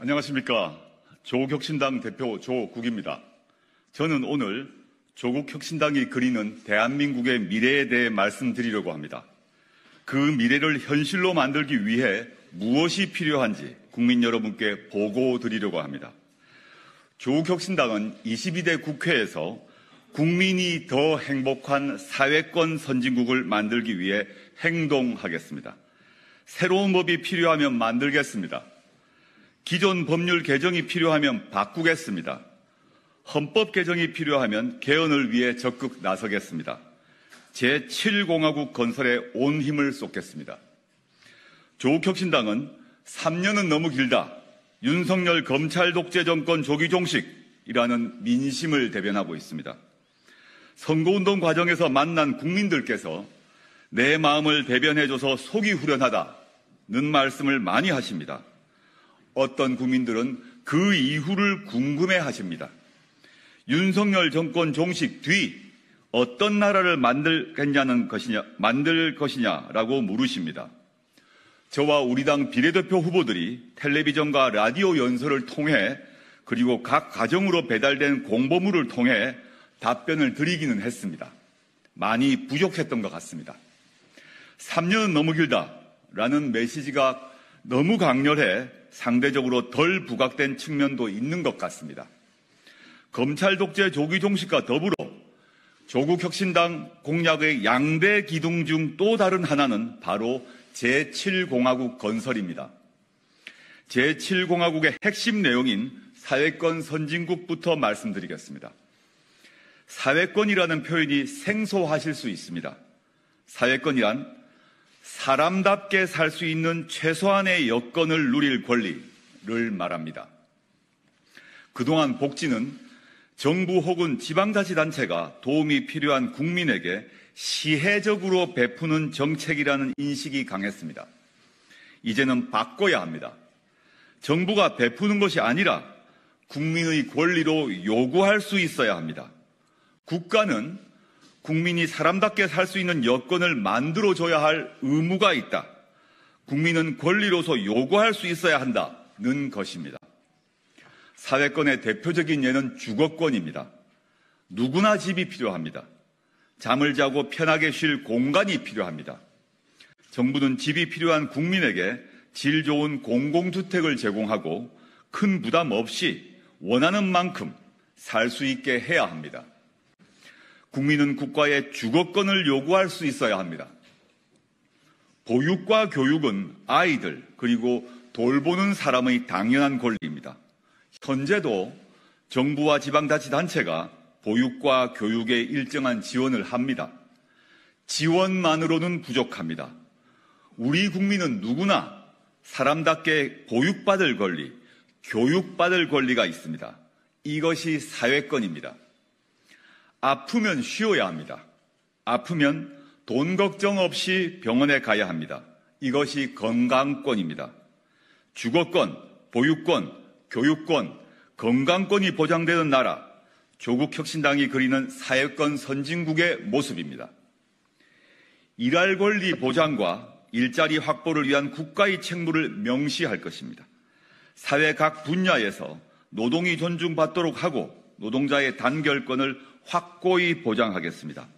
안녕하십니까. 조국혁신당 대표 조국입니다. 저는 오늘 조국혁신당이 그리는 대한민국의 미래에 대해 말씀드리려고 합니다. 그 미래를 현실로 만들기 위해 무엇이 필요한지 국민 여러분께 보고 드리려고 합니다. 조국혁신당은 22대 국회에서 국민이 더 행복한 사회권 선진국을 만들기 위해 행동하겠습니다. 새로운 법이 필요하면 만들겠습니다. 기존 법률 개정이 필요하면 바꾸겠습니다. 헌법 개정이 필요하면 개헌을 위해 적극 나서겠습니다. 제7공화국 건설에 온 힘을 쏟겠습니다. 조국혁신당은 3년은 너무 길다. 윤석열 검찰 독재 정권 조기 종식이라는 민심을 대변하고 있습니다. 선거운동 과정에서 만난 국민들께서 내 마음을 대변해줘서 속이 후련하다는 말씀을 많이 하십니다. 어떤 국민들은 그 이후를 궁금해 하십니다. 윤석열 정권 종식 뒤 어떤 나라를 만들 것이냐라고 물으십니다. 저와 우리 당 비례대표 후보들이 텔레비전과 라디오 연설을 통해 그리고 각 가정으로 배달된 공보물을 통해 답변을 드리기는 했습니다. 많이 부족했던 것 같습니다. 3년은 너무 길다라는 메시지가 너무 강렬해 상대적으로 덜 부각된 측면도 있는 것 같습니다. 검찰 독재 조기 종식과 더불어 조국혁신당 공약의 양대 기둥 중 또 다른 하나는 바로 제7공화국 건설입니다. 제7공화국의 핵심 내용인 사회권 선진국부터 말씀드리겠습니다. 사회권이라는 표현이 생소하실 수 있습니다. 사회권이란 사람답게 살 수 있는 최소한의 여건을 누릴 권리를 말합니다. 그동안 복지는 정부 혹은 지방자치단체가 도움이 필요한 국민에게 시혜적으로 베푸는 정책이라는 인식이 강했습니다. 이제는 바꿔야 합니다. 정부가 베푸는 것이 아니라 국민의 권리로 요구할 수 있어야 합니다. 국가는 국민이 사람답게 살 수 있는 여건을 만들어줘야 할 의무가 있다. 국민은 권리로서 요구할 수 있어야 한다는 것입니다. 사회권의 대표적인 예는 주거권입니다. 누구나 집이 필요합니다. 잠을 자고 편하게 쉴 공간이 필요합니다. 정부는 집이 필요한 국민에게 질 좋은 공공주택을 제공하고 큰 부담 없이 원하는 만큼 살 수 있게 해야 합니다. 국민은 국가에 주거권을 요구할 수 있어야 합니다. 보육과 교육은 아이들 그리고 돌보는 사람의 당연한 권리입니다. 현재도 정부와 지방자치단체가 보육과 교육에 일정한 지원을 합니다. 지원만으로는 부족합니다. 우리 국민은 누구나 사람답게 보육받을 권리, 교육받을 권리가 있습니다. 이것이 사회권입니다. 아프면 쉬어야 합니다. 아프면 돈 걱정 없이 병원에 가야 합니다. 이것이 건강권입니다. 주거권, 보육권, 교육권, 건강권이 보장되는 나라, 조국혁신당이 그리는 사회권 선진국의 모습입니다. 일할 권리 보장과 일자리 확보를 위한 국가의 책무를 명시할 것입니다. 사회 각 분야에서 노동이 존중받도록 하고 노동자의 단결권을 확고히 보장하겠습니다.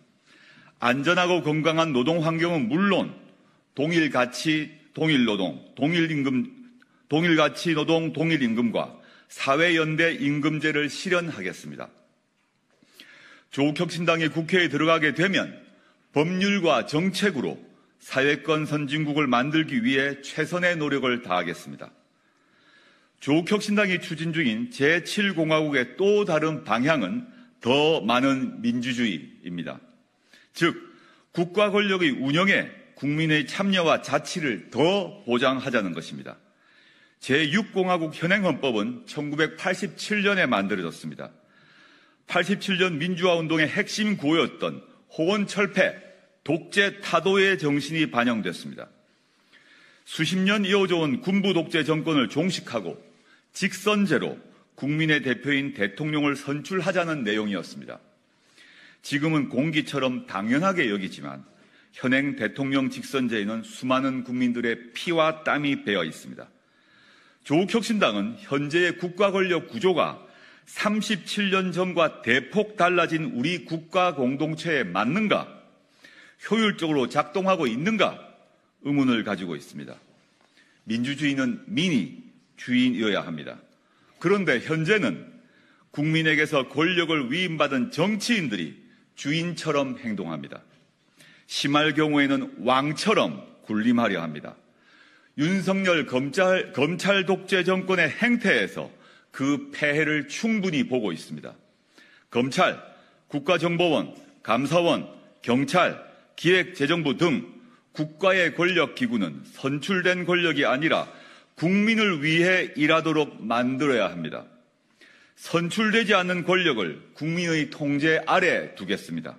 안전하고 건강한 노동 환경은 물론 동일 가치, 동일 노동, 동일 가치 노동, 동일 임금과 사회연대 임금제를 실현하겠습니다. 조국혁신당이 국회에 들어가게 되면 법률과 정책으로 사회권 선진국을 만들기 위해 최선의 노력을 다하겠습니다. 조국혁신당이 추진 중인 제7공화국의 또 다른 방향은 더 많은 민주주의입니다. 즉, 국가 권력의 운영에 국민의 참여와 자치를 더 보장하자는 것입니다. 제6공화국 현행헌법은 1987년에 만들어졌습니다. 87년 민주화운동의 핵심 구호였던 호언철폐, 독재 타도의 정신이 반영됐습니다. 수십 년 이어져온 군부 독재 정권을 종식하고 직선제로 국민의 대표인 대통령을 선출하자는 내용이었습니다. 지금은 공기처럼 당연하게 여기지만 현행 대통령 직선제에는 수많은 국민들의 피와 땀이 배어 있습니다. 조국혁신당은 현재의 국가 권력 구조가 37년 전과 대폭 달라진 우리 국가 공동체에 맞는가, 효율적으로 작동하고 있는가 의문을 가지고 있습니다. 민주주의는 민이 주인이어야 합니다. 그런데 현재는 국민에게서 권력을 위임받은 정치인들이 주인처럼 행동합니다. 심할 경우에는 왕처럼 군림하려 합니다. 윤석열 검찰 독재 정권의 행태에서 그 폐해를 충분히 보고 있습니다. 검찰, 국가정보원, 감사원, 경찰, 기획재정부 등 국가의 권력기구는 선출된 권력이 아니라 국민을 위해 일하도록 만들어야 합니다. 선출되지 않는 권력을 국민의 통제 아래 두겠습니다.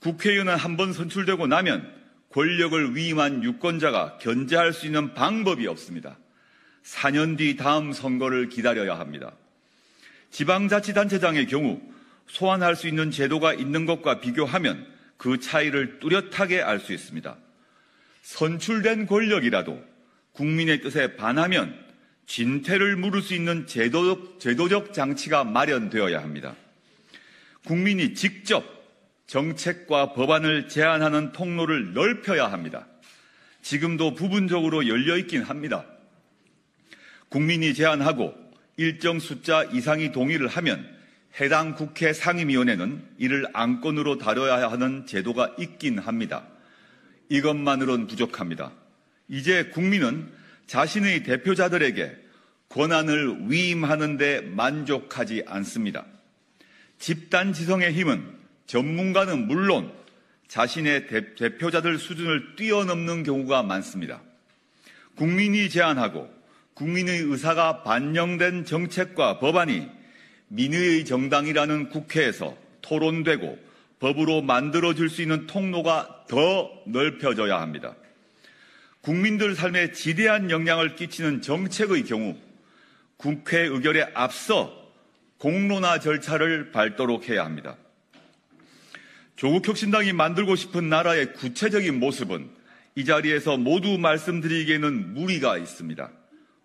국회의원은 한번 선출되고 나면 권력을 위임한 유권자가 견제할 수 있는 방법이 없습니다. 4년 뒤 다음 선거를 기다려야 합니다. 지방자치단체장의 경우 소환할 수 있는 제도가 있는 것과 비교하면 그 차이를 뚜렷하게 알 수 있습니다. 선출된 권력이라도 국민의 뜻에 반하면 진퇴를 물을 수 있는 제도적 장치가 마련되어야 합니다. 국민이 직접 정책과 법안을 제안하는 통로를 넓혀야 합니다. 지금도 부분적으로 열려 있긴 합니다. 국민이 제안하고 일정 숫자 이상이 동의를 하면 해당 국회 상임위원회는 이를 안건으로 다뤄야 하는 제도가 있긴 합니다. 이것만으로는 부족합니다. 이제 국민은 자신의 대표자들에게 권한을 위임하는 데 만족하지 않습니다. 집단지성의 힘은 전문가는 물론 자신의 대표자들 수준을 뛰어넘는 경우가 많습니다. 국민이 제안하고 국민의 의사가 반영된 정책과 법안이 민의의 정당이라는 국회에서 토론되고 법으로 만들어질 수 있는 통로가 더 넓혀져야 합니다. 국민들 삶에 지대한 영향을 끼치는 정책의 경우 국회 의결에 앞서 공론화 절차를 밟도록 해야 합니다. 조국혁신당이 만들고 싶은 나라의 구체적인 모습은 이 자리에서 모두 말씀드리기에는 무리가 있습니다.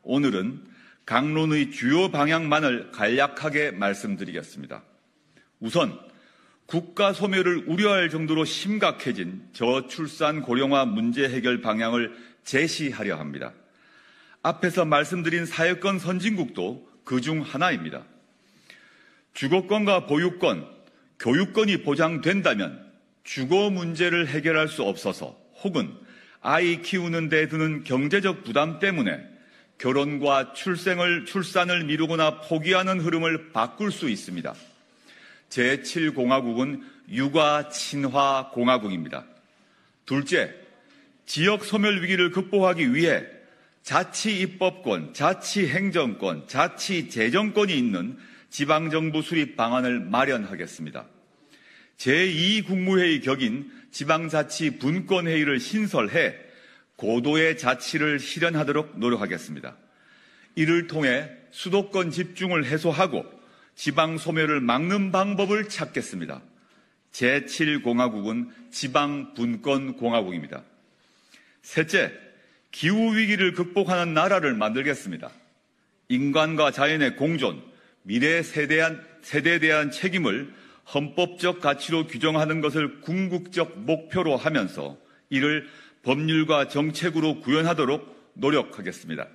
오늘은 강론의 주요 방향만을 간략하게 말씀드리겠습니다. 우선 국가 소멸을 우려할 정도로 심각해진 저출산 고령화 문제 해결 방향을 제시하려 합니다. 앞에서 말씀드린 사회권 선진국도 그중 하나입니다. 주거권과 보유권, 교육권이 보장된다면 주거 문제를 해결할 수 없어서 혹은 아이 키우는 데 드는 경제적 부담 때문에 결혼과 출산을 미루거나 포기하는 흐름을 바꿀 수 있습니다. 제7공화국은 육아 친화 공화국입니다. 둘째, 지역 소멸 위기를 극복하기 위해 자치입법권, 자치행정권, 자치재정권이 있는 지방정부 수립 방안을 마련하겠습니다. 제2국무회의 격인 지방자치분권회의를 신설해 고도의 자치를 실현하도록 노력하겠습니다. 이를 통해 수도권 집중을 해소하고 지방 소멸을 막는 방법을 찾겠습니다. 제7공화국은 지방분권공화국입니다. 셋째, 기후위기를 극복하는 나라를 만들겠습니다. 인간과 자연의 공존, 미래 세대에 대한 책임을 헌법적 가치로 규정하는 것을 궁극적 목표로 하면서 이를 법률과 정책으로 구현하도록 노력하겠습니다.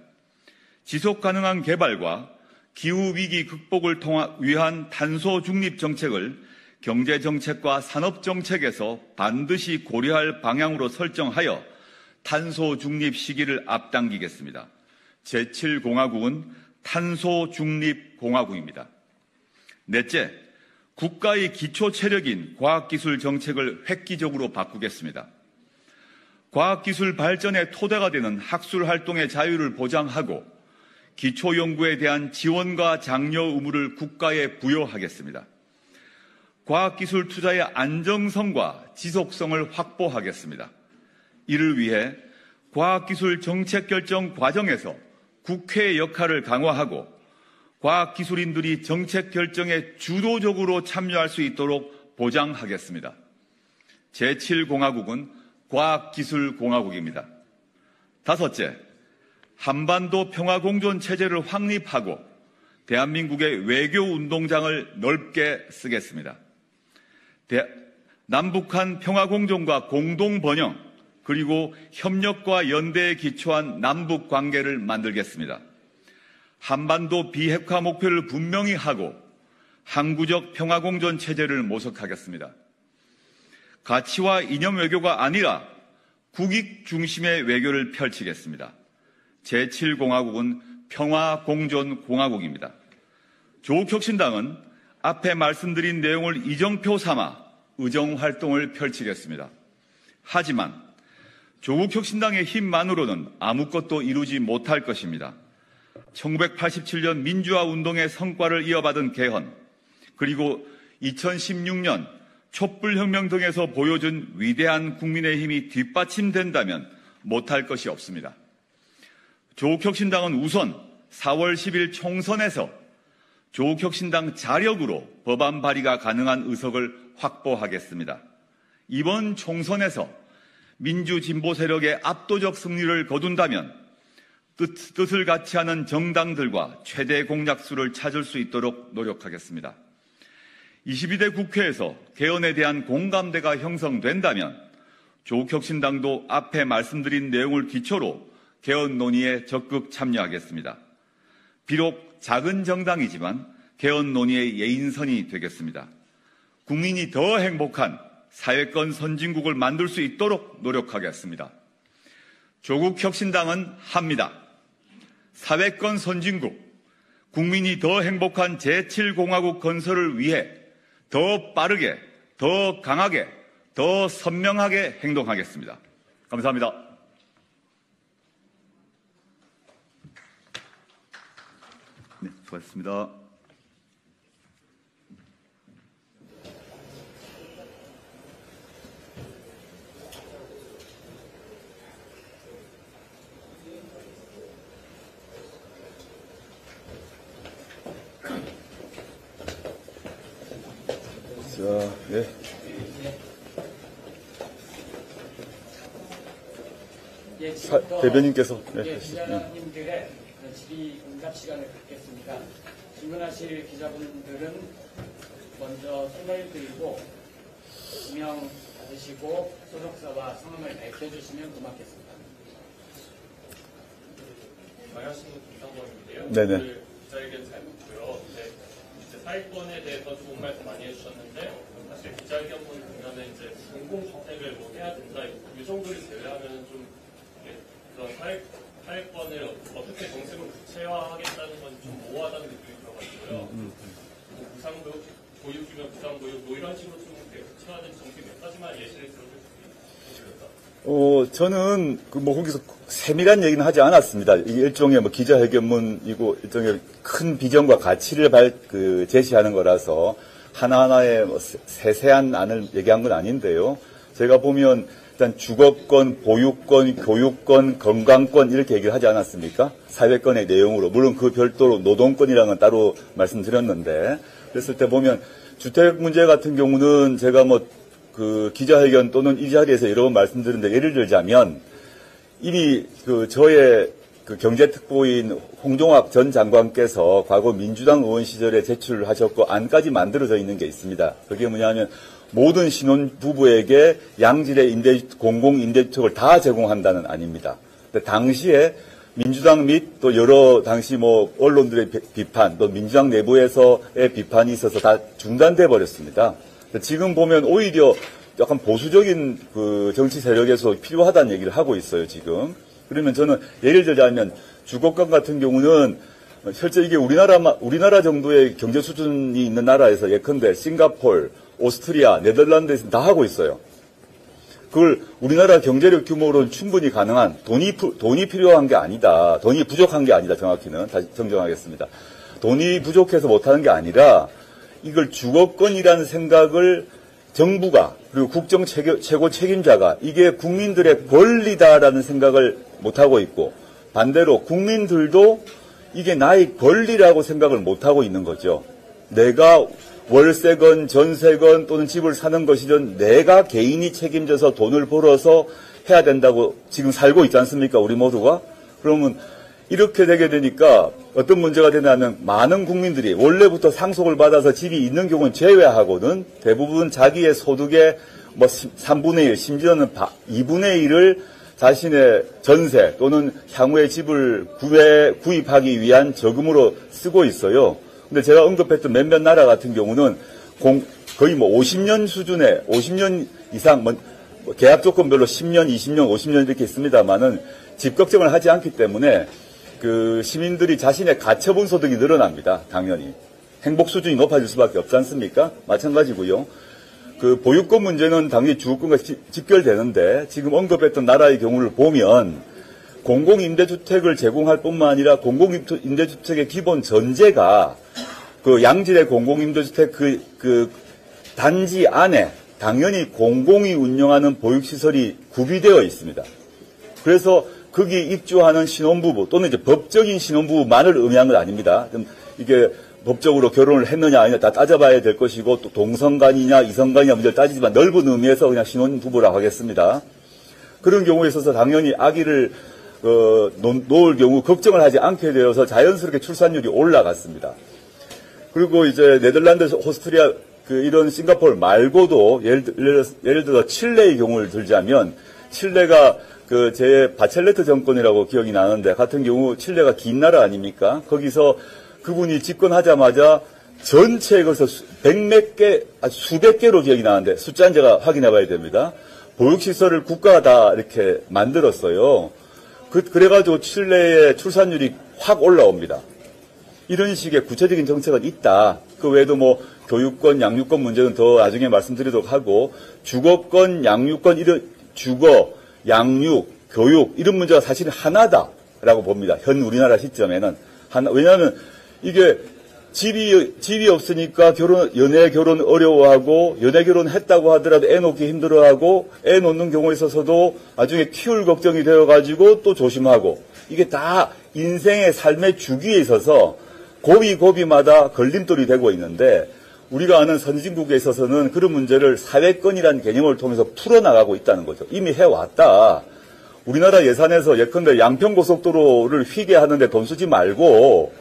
지속 가능한 개발과 기후위기 극복을 위한 탄소 중립 정책을 경제정책과 산업정책에서 반드시 고려할 방향으로 설정하여 탄소 중립 시기를 앞당기겠습니다. 제7공화국은 탄소 중립 공화국입니다. 넷째, 국가의 기초 체력인 과학기술 정책을 획기적으로 바꾸겠습니다. 과학기술 발전의 토대가 되는 학술 활동의 자유를 보장하고 기초연구에 대한 지원과 장려 의무를 국가에 부여하겠습니다. 과학기술 투자의 안정성과 지속성을 확보하겠습니다. 이를 위해 과학기술 정책 결정 과정에서 국회의 역할을 강화하고 과학기술인들이 정책 결정에 주도적으로 참여할 수 있도록 보장하겠습니다. 제7공화국은 과학기술공화국입니다. 다섯째, 한반도 평화공존 체제를 확립하고 대한민국의 외교 운동장을 넓게 쓰겠습니다. 남북한 평화공존과 공동번영 그리고 협력과 연대에 기초한 남북 관계를 만들겠습니다. 한반도 비핵화 목표를 분명히 하고 항구적 평화공존 체제를 모색하겠습니다. 가치와 이념 외교가 아니라 국익 중심의 외교를 펼치겠습니다. 제7공화국은 평화공존공화국입니다. 조국혁신당은 앞에 말씀드린 내용을 이정표 삼아 의정활동을 펼치겠습니다. 하지만 조국혁신당의 힘만으로는 아무것도 이루지 못할 것입니다. 1987년 민주화운동의 성과를 이어받은 개헌, 그리고 2016년 촛불혁명 등에서 보여준 위대한 국민의힘이 뒷받침된다면 못할 것이 없습니다. 조국혁신당은 우선 4월 10일 총선에서 조국혁신당 자력으로 법안 발의가 가능한 의석을 확보하겠습니다. 이번 총선에서 민주진보 세력의 압도적 승리를 거둔다면 뜻을 같이 하는 정당들과 최대 공약수를 찾을 수 있도록 노력하겠습니다. 22대 국회에서 개헌에 대한 공감대가 형성된다면 조국혁신당도 앞에 말씀드린 내용을 기초로 개헌 논의에 적극 참여하겠습니다. 비록 작은 정당이지만 개헌 논의의 예인선이 되겠습니다. 국민이 더 행복한 사회권 선진국을 만들 수 있도록 노력하겠습니다. 조국혁신당은 합니다. 사회권 선진국, 국민이 더 행복한 제7공화국 건설을 위해 더 빠르게, 더 강하게, 더 선명하게 행동하겠습니다. 감사합니다. 네, 수고하셨습니다. 자, 네. 대변인께서 기자님들의 질의 응답 시간을 갖겠습니다. 질문하실 기자분들은 먼저 손을 들고 지명 받으시고 소속사와 성함을 밝혀주시면 고맙겠습니다. 안녕하세요. 김상범인데요. 네네. 오늘 기자회견 잘 듣고요. 사회권에 대해서 좋은 말씀 많이 해주셨는데 사실 기자회견문 보면은 이제 공공주택을 뭐 해야 된다 이 정도를 제외하면 좀 그런 사회권을 어떻게 정책으로 구체화하겠다는 건 좀 모호하다는 느낌이 들어가지고요. 뭐 무상보육, 보육이면 무상보육 뭐 이런 식으로 좀 구체화된 정책 몇 가지만 예시를 들어줄 수 있을까요? 저는 거기서 세밀한 얘기는 하지 않았습니다. 이게 일종의 기자회견문이고 일종의 큰 비전과 가치를 제시하는 거라서 하나하나의 세세한 안을 얘기한 건 아닌데요. 제가 보면 일단 주거권, 보육권, 교육권, 건강권 이렇게 얘기를 하지 않았습니까? 사회권의 내용으로. 물론 그 별도로 노동권이랑은 따로 말씀드렸는데 그랬을 때 보면 주택 문제 같은 경우는 제가 기자회견 또는 이 자리에서 여러 번 말씀드렸는데 예를 들자면 이미 저의 경제특보인 홍종학 전 장관께서 과거 민주당 의원 시절에 제출하셨고 안까지 만들어져 있는 게 있습니다. 그게 뭐냐면 모든 신혼부부에게 양질의 공공임대주택을 다 제공한다는 안입니다. 근데 당시에 민주당 및 또 여러 당시 언론들의 비판 또 민주당 내부에서의 비판이 있어서 다 중단돼 버렸습니다. 지금 보면 오히려 약간 보수적인 정치 세력에서 필요하다는 얘기를 하고 있어요, 지금. 그러면 저는 예를 들자면 주거권 같은 경우는 실제 이게 우리나라 정도의 경제 수준이 있는 나라에서 예컨대 싱가폴, 오스트리아, 네덜란드에서 다 하고 있어요. 그걸 우리나라 경제력 규모로는 충분히 가능한 돈이 필요한 게 아니다. 돈이 부족한 게 아니다. 정확히는 다시 정정하겠습니다. 돈이 부족해서 못하는 게 아니라 이걸 주거권이라는 생각을 정부가 그리고 국정 최고 책임자가 이게 국민들의 권리다라는 생각을 못하고 있고 반대로 국민들도 이게 나의 권리라고 생각을 못하고 있는 거죠. 내가 월세건 전세건 또는 집을 사는 것이든 내가 개인이 책임져서 돈을 벌어서 해야 된다고 지금 살고 있지 않습니까? 우리 모두가. 그러면 이렇게 되게 되니까 어떤 문제가 되냐면 많은 국민들이 원래부터 상속을 받아서 집이 있는 경우는 제외하고는 대부분 자기의 소득의 뭐 3분의 1, 심지어는 2분의 1을 자신의 전세 또는 향후에 집을 구입하기 위한 저금으로 쓰고 있어요. 근데 제가 언급했던 몇몇 나라 같은 경우는 거의 뭐 50년 수준의 50년 이상 뭐 계약 조건별로 10년, 20년, 50년 이렇게 있습니다만은 집 걱정을 하지 않기 때문에 그 시민들이 자신의 가처분 소득이 늘어납니다. 당연히 행복 수준이 높아질 수밖에 없지 않습니까? 마찬가지고요. 그 보유권 문제는 당연히 주거권과 직결되는데 지금 언급했던 나라의 경우를 보면 공공임대주택을 제공할 뿐만 아니라 공공임대주택의 기본 전제가 그 양질의 공공임대주택 그 단지 안에 당연히 공공이 운영하는 보육시설이 구비되어 있습니다. 그래서 거기 입주하는 신혼부부 또는 이제 법적인 신혼부부만을 의미한 건 아닙니다. 이게 법적으로 결혼을 했느냐 아니냐 다 따져봐야 될 것이고 또 동성간이냐 이성간이냐 문제를 따지지만 넓은 의미에서 그냥 신혼부부라고 하겠습니다. 그런 경우에 있어서 당연히 아기를 놓을 경우 걱정을 하지 않게 되어서 자연스럽게 출산율이 올라갔습니다. 그리고 이제 네덜란드, 오스트리아 이런 싱가포르 말고도 예를 들어 칠레의 경우를 들자면 칠레가 제 바첼레트 정권이라고 기억이 나는데 같은 경우 칠레가 긴 나라 아닙니까? 거기서 그분이 집권하자마자 전체에 걸쳐 백몇 개, 수백 개로 기억이 나는데 숫자는 제가 확인해 봐야 됩니다. 보육시설을 국가가 다 이렇게 만들었어요. 그래가지고 칠레의 출산율이 확 올라옵니다. 이런 식의 구체적인 정책은 있다. 그 외에도 뭐 교육권, 양육권 문제는 더 나중에 말씀드리도록 하고 주거권, 양육권, 주거, 양육, 교육 이런 문제가 사실 하나다라고 봅니다. 현 우리나라 시점에는 왜냐하면 이게 집이 없으니까 연애 결혼 어려워하고 연애 결혼 했다고 하더라도 애 놓기 힘들어하고 애 놓는 경우에 있어서도 나중에 키울 걱정이 되어가지고 또 조심하고 이게 다 인생의 삶의 주기에 있어서 고비마다 걸림돌이 되고 있는데 우리가 아는 선진국에 있어서는 그런 문제를 사회권이라는 개념을 통해서 풀어나가고 있다는 거죠. 이미 해왔다. 우리나라 예산에서 예컨대 양평고속도로를 휘게 하는데 돈 쓰지 말고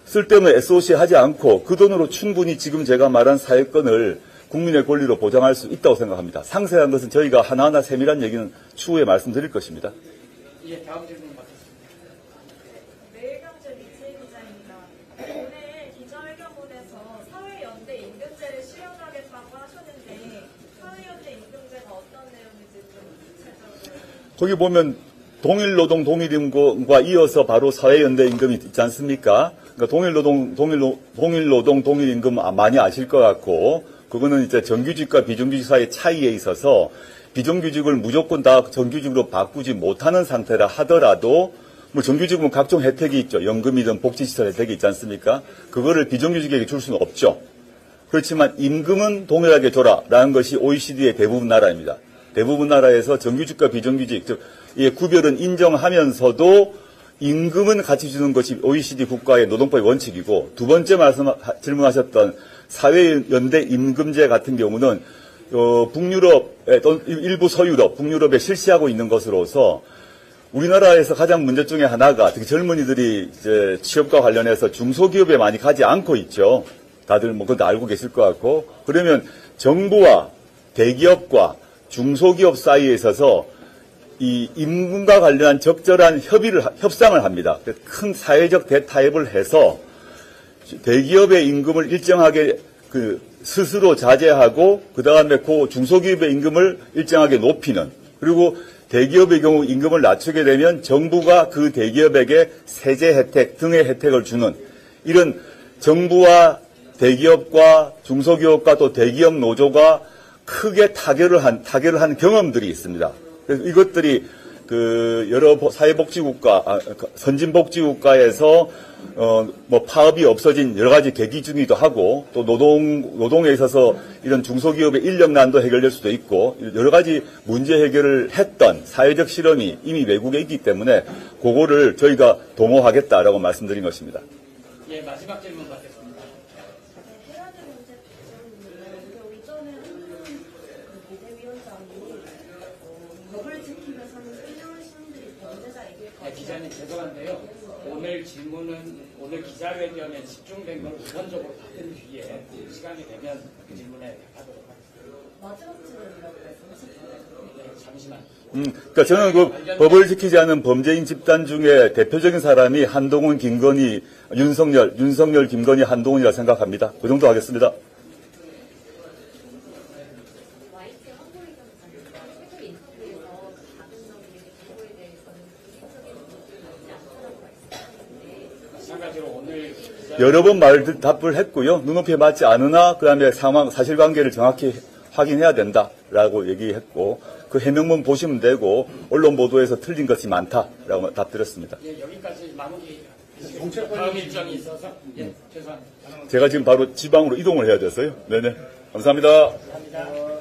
쓸데없는 SOC 하지 않고 그 돈으로 충분히 지금 제가 말한 사회권을 국민의 권리로 보장할 수 있다고 생각합니다. 상세한 것은 저희가 하나하나 세밀한 얘기는 추후에 말씀드릴 것입니다. 예, 다음 질문 받겠습니다. 매일경제 민세 기자입니다. 오늘 기자회견문에서 사회연대 임금제를 실현하겠다고 하셨는데 사회연대 임금제가 어떤 내용인지 좀 구체적으로. 거기 보면 동일노동 동일임금과 이어서 바로 사회연대 임금이 있지 않습니까? 그러니까 동일노동 동일임금 많이 아실 것 같고 그거는 이제 정규직과 비정규직 사이의 차이에 있어서 비정규직을 무조건 다 정규직으로 바꾸지 못하는 상태라 하더라도 뭐 정규직은 각종 혜택이 있죠. 연금이든 복지시설 혜택이 있지 않습니까? 그거를 비정규직에게 줄 수는 없죠. 그렇지만 임금은 동일하게 줘라라는 것이 OECD의 대부분 나라입니다. 대부분 나라에서 정규직과 비정규직, 즉 이 구별은 인정하면서도 임금은 같이 주는 것이 OECD 국가의 노동법의 원칙이고 두 번째 질문하셨던 사회연대 임금제 같은 경우는 북유럽 또는 일부 서유럽, 북유럽에 실시하고 있는 것으로서 우리나라에서 가장 문제 중에 하나가 특히 젊은이들이 이제 취업과 관련해서 중소기업에 많이 가지 않고 있죠. 다들 뭐 그것도 알고 계실 것 같고 그러면 정부와 대기업과 중소기업 사이에 있어서 이 임금과 관련한 적절한 협상을 합니다. 큰 사회적 대타협을 해서 대기업의 임금을 일정하게 스스로 자제하고 그 다음에 그 중소기업의 임금을 일정하게 높이는 그리고 대기업의 경우 임금을 낮추게 되면 정부가 그 대기업에게 세제 혜택 등의 혜택을 주는 이런 정부와 대기업과 중소기업과 또 대기업 노조가 크게 타결을 한 경험들이 있습니다. 그래서 이것들이 여러 사회복지국가, 선진복지국가에서 뭐 파업이 없어진 여러 가지 계기 중이기도 하고 또 노동에 있어서 이런 중소기업의 인력난도 해결될 수도 있고 여러 가지 문제 해결을 했던 사회적 실험이 이미 외국에 있기 때문에 그거를 저희가 도모하겠다라고 말씀드린 것입니다. 예, 마지막 질문 받겠습니다. 해야될 문제 질문인데 우리 이전에 비대위원장이 법을 지키면서는 훌륭한 시민들이 범죄자 얘기했거든요. 기자님 죄송한데요. 오늘 질문은 오늘 기자회견에 집중된 걸 우선적으로 받은 뒤에 시간이 되면 그 질문에 답하도록 하겠습니다. 마지막 질문이라고 말씀하셨잖아요. 네, 잠시만. 그러니까 저는 그 법을 지키지 않은 범죄인 집단 중에 대표적인 사람이 한동훈, 김건희, 윤석열, 김건희, 한동훈이라 생각합니다. 그 정도 하겠습니다. YTN 한국의견 기자님과 최근 인터뷰에서 박은정의 정보에 대해서는 기술적인 부분이 맞지 않다라고 말씀하셨는데 마찬가지로 오늘 여러 번 답을 했고요. 눈높이에 맞지 않으나 그다음에 상황, 사실관계를 정확히 확인해야 된다라고 얘기했고 그 해명문 보시면 되고 언론 보도에서 틀린 것이 많다라고 답드렸습니다. 예, 여기까지 마무리. 다음 일정이 있어서 죄송합니다. 제가 지금 바로 지방으로 이동을 해야 돼서요. 네네. 감사합니다. 감사합니다.